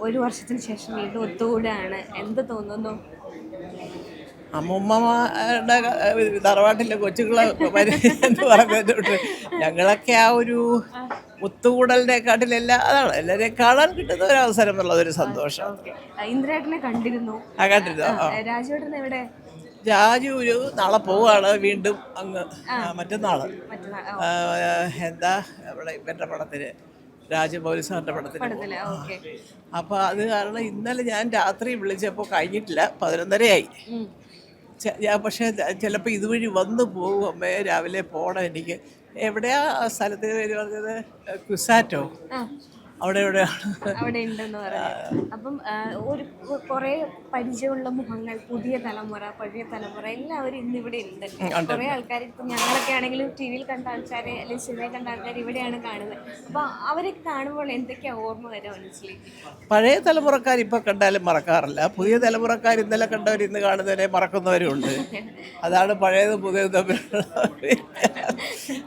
1 വർഷത്തിന് ശേഷം വീണ്ടും ഒത്തുകൂടാണ്, എന്ത് തോന്നുന്നു? അമ്മൂമ്മമാരുടെ തറവാട്ടിലെ കൊച്ചുങ്ങളെ എന്ന് പറഞ്ഞിട്ട് ഞങ്ങളൊക്കെ ആ ഒരു ഒത്തുകൂടലിനെക്കാട്ടിലെല്ലാം അതാണ് എല്ലാവരെയും കാണാൻ കിട്ടുന്ന ഒരു അവസരം എന്നുള്ളതൊരു സന്തോഷം. ഇന്ദ്രേട്ടനെ കണ്ടിരുന്നു. കണ്ടിരുന്നോ? രാജുവേട്ടൻ എവിടെ? രാജു നാളെ പോവാണ് വീണ്ടും അങ്ങ് മറ്റന്നാള് എന്താ ഇവിടെ ഇവരുടെ പടത്തിന്, രാജമൗലി സാറിൻ്റെ പടത്തിന്. അപ്പോൾ അത് കാരണം ഇന്നലെ ഞാൻ രാത്രി വിളിച്ചപ്പോൾ കഴിഞ്ഞിട്ടില്ല, 11:30 ഞാൻ. പക്ഷേ ചിലപ്പോൾ ഇതുവഴി വന്നു പോകും അമ്മേ, രാവിലെ പോകണം എനിക്ക്. എവിടെയാ സ്ഥലത്തിന് പേര് പറഞ്ഞത്? കുസാറ്റോ, അവിടെ അവിടെ ഉണ്ടെന്ന് പറഞ്ഞു. അപ്പം ഒരു കുറേ പരിചയമുള്ള മുഖങ്ങൾ, പുതിയ തലമുറ, പഴയ തലമുറ എല്ലാവരും ഇന്നിവിടെ ഉണ്ട്. കുറേ ആൾക്കാർ ഇപ്പം ഞങ്ങളൊക്കെ ആണെങ്കിലും ടി വിയിൽ കണ്ട ആൾക്കാരെ അല്ലെങ്കിൽ സിനിമയിൽ കണ്ട ആൾക്കാർ ഇവിടെയാണ് കാണുന്നത്. അപ്പോൾ അവരെ കാണുമ്പോൾ എന്തൊക്കെയാണ് ഓർമ്മ വരിക മനസ്സിലേക്ക്? പഴയ തലമുറക്കാർ ഇപ്പം കണ്ടാലും മറക്കാറില്ല. പുതിയ തലമുറക്കാർ ഇന്നലെ കണ്ടവർ ഇന്ന് കാണുന്നവരെ മറക്കുന്നവരും ഉണ്ട്. അതാണ് പഴയതും പുതിയതും തമ്മിലുള്ള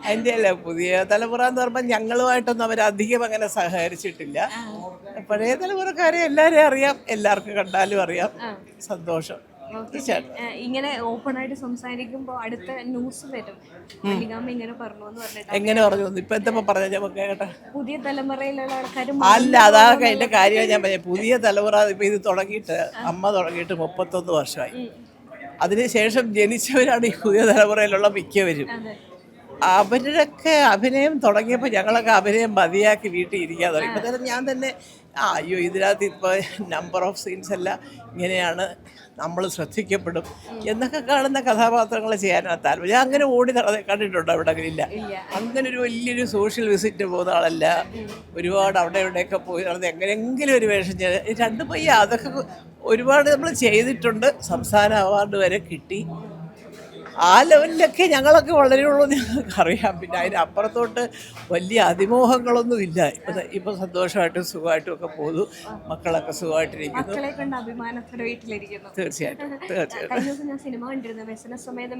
അതിൻ്റെ അല്ല. പുതിയ തലമുറ എന്ന് പറയുമ്പോൾ ഞങ്ങളുമായിട്ടൊന്നും അവരധികം അങ്ങനെ സഹകരിച്ചിട്ടില്ല. പഴയ തലമുറക്കാരെ എല്ലാവരെയും അറിയാം, എല്ലാവർക്കും കണ്ടാലും അറിയാം. സന്തോഷം. ഇങ്ങനെ ഓപ്പൺ ആയിട്ട് സംസാരിക്കുമ്പോൾ അടുത്ത ന്യൂസ് വരും, ഇങ്ങനെ പറഞ്ഞു എന്ന് പറഞ്ഞിട്ട്. എങ്ങനെ പറഞ്ഞു? ഇപ്പൊ എന്താ പറഞ്ഞ കേട്ടെ? പുതിയ തലമുറയിലുള്ള ആൾക്കാർ അല്ല, അതാണ് അതിന്റെ കാര്യം ഞാൻ പറഞ്ഞത്. പുതിയ തലമുറ ഇപ്പൊ ഇത് തുടങ്ങിയിട്ട്, അമ്മ തുടങ്ങിയിട്ട് 31 വർഷമായി. അതിനുശേഷം ജനിച്ചവരാണ് ഈ പുതിയ തലമുറയിലുള്ള മിക്കവരും. അവരുടെയൊക്കെ അഭിനയം തുടങ്ങിയപ്പോൾ ഞങ്ങളൊക്കെ അഭിനയം മതിയാക്കി വീട്ടിൽ ഇരിക്കാൻ തുടങ്ങി. ഇപ്പം തന്നെ ഞാൻ തന്നെ അയ്യോ ഇതിനകത്ത് ഇപ്പോൾ നമ്പർ ഓഫ് സീൻസ് എല്ലാം ഇങ്ങനെയാണ്, നമ്മൾ ശ്രദ്ധിക്കപ്പെടും എന്നൊക്കെ കാണുന്ന കഥാപാത്രങ്ങൾ ചെയ്യാനാണ് താല്പര്യം. ഞാൻ അങ്ങനെ ഓടി കണ്ടിട്ടുണ്ടോ? അവിടെ അങ്ങനെ ഇല്ല. അങ്ങനെ ഒരു വലിയൊരു സോഷ്യൽ വിസിറ്റ് പോകുന്ന ആളല്ല. ഒരുപാട് അവിടെ ഇവിടെയൊക്കെ പോയി നടന്ന് എങ്ങനെയെങ്കിലും ഒരു വേഷം ചെയ്ത് 2 പയ്യ അതൊക്കെ ഒരുപാട് നമ്മൾ ചെയ്തിട്ടുണ്ട്. സംസ്ഥാന അവാർഡ് വരെ കിട്ടി. ആ ലെവലിലൊക്കെ ഞങ്ങളൊക്കെ വളരെ ഉള്ളൂ ഞങ്ങൾക്കറിയാം. പിന്നെ അതിനപ്പുറത്തോട്ട് വലിയ അതിമോഹങ്ങളൊന്നും ഇല്ല. ഇപ്പം സന്തോഷമായിട്ടും സുഖമായിട്ടും ഒക്കെ പോകുന്നു. മക്കളൊക്കെ സുഖമായിട്ടിരിക്കുന്നു. തീർച്ചയായിട്ടും തീർച്ചയായിട്ടും. ഞാൻ സിനിമ കണ്ടിരുന്നു, വ്യസനസമേതം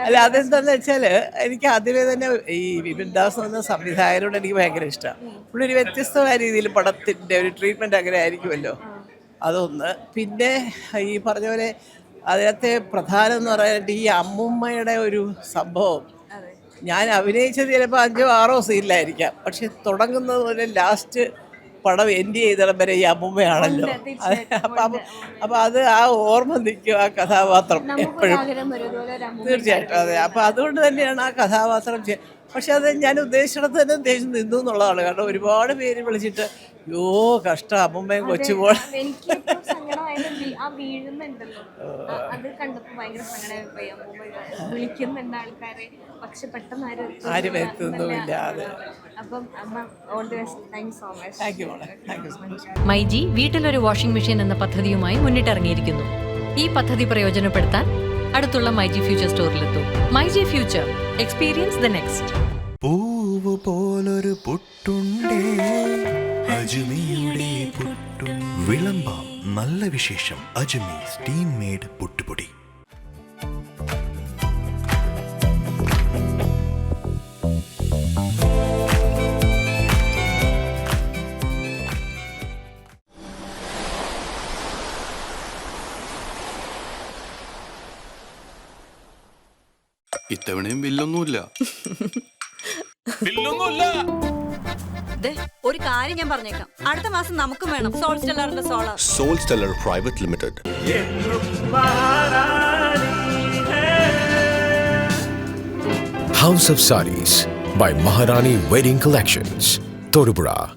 അല്ല, അതെന്താന്ന് വെച്ചാൽ എനിക്ക് ആദ്യമേ തന്നെ ഈ വിപിൻ ദാസ് എന്ന സംവിധായകനോട് എനിക്ക് ഭയങ്കര ഇഷ്ടമാണ്. പുള്ളി ഒരു വ്യത്യസ്തമായ രീതിയിൽ പടത്തിൻ്റെ ഒരു ട്രീറ്റ്മെൻറ്റ് അങ്ങനെ ആയിരിക്കുമല്ലോ, അതൊന്ന്. പിന്നെ ഈ പറഞ്ഞ പോലെ അതിനകത്തെ പ്രധാനം എന്ന് പറയാനായിട്ട് ഈ അമ്മുമ്മയുടെ ഒരു സംഭവം. ഞാൻ അഭിനയിച്ചത് ചിലപ്പോൾ 5-6 സീനിലായിരിക്കാം, പക്ഷെ തുടങ്ങുന്നത് പോലെ ലാസ്റ്റ് പടം എൻഡ് ചെയ്തിടം വരെ ഈ അമ്മുമ്മയാണല്ലോ. അപ്പം അത് ആ ഓർമ്മ നിൽക്കും, ആ കഥാപാത്രം എപ്പോഴും. തീർച്ചയായിട്ടും അതെ. അപ്പം അതുകൊണ്ട് തന്നെയാണ് ആ കഥാപാത്രം പക്ഷെ അത് ഞാൻ ഉദ്ദേശിച്ചിടത്ത് തന്നെ ഉദ്ദേശിച്ച് നിന്നു എന്നുള്ളതാണ്. കാരണം ഒരുപാട് പേര് വിളിച്ചിട്ട് യോ കഷ്ടം അമ്മുമ്മയും കൊച്ചുപോൾ ആരും എത്തുന്നുമില്ല. മൈജി വീട്ടിലൊരു വാഷിംഗ് മെഷീൻ എന്ന പദ്ധതിയുമായി മുന്നിട്ടിറങ്ങിയിരിക്കുന്നു. ഈ പദ്ധതി പ്രയോജനപ്പെടുത്താൻ അടുത്തുള്ള മൈജി ഫ്യൂച്ചർ സ്റ്റോറിലെത്തും. MyG future, experience the next. പൂവ് പോലൊരു പുട്ടുണ്ടേ അജ്മിയുടെ പുട്ടും. വിളമ്പാം നല്ല വിശേഷം. അജ്മി സ്റ്റീം മെയ്ഡ് പുട്ടുപൊടി. ഇത്തവണയും ബില്ലൊന്നുമില്ല. ഒരു കാര്യം ഞാൻ പറഞ്ഞേക്കാം, അടുത്ത മാസം നമുക്കും വേണം സോൾ സ്റ്റെല്ലറിന്റെ solar. Sol Stellar private limited. House of Sarees by Maharani Wedding Collections, Thodupuzha.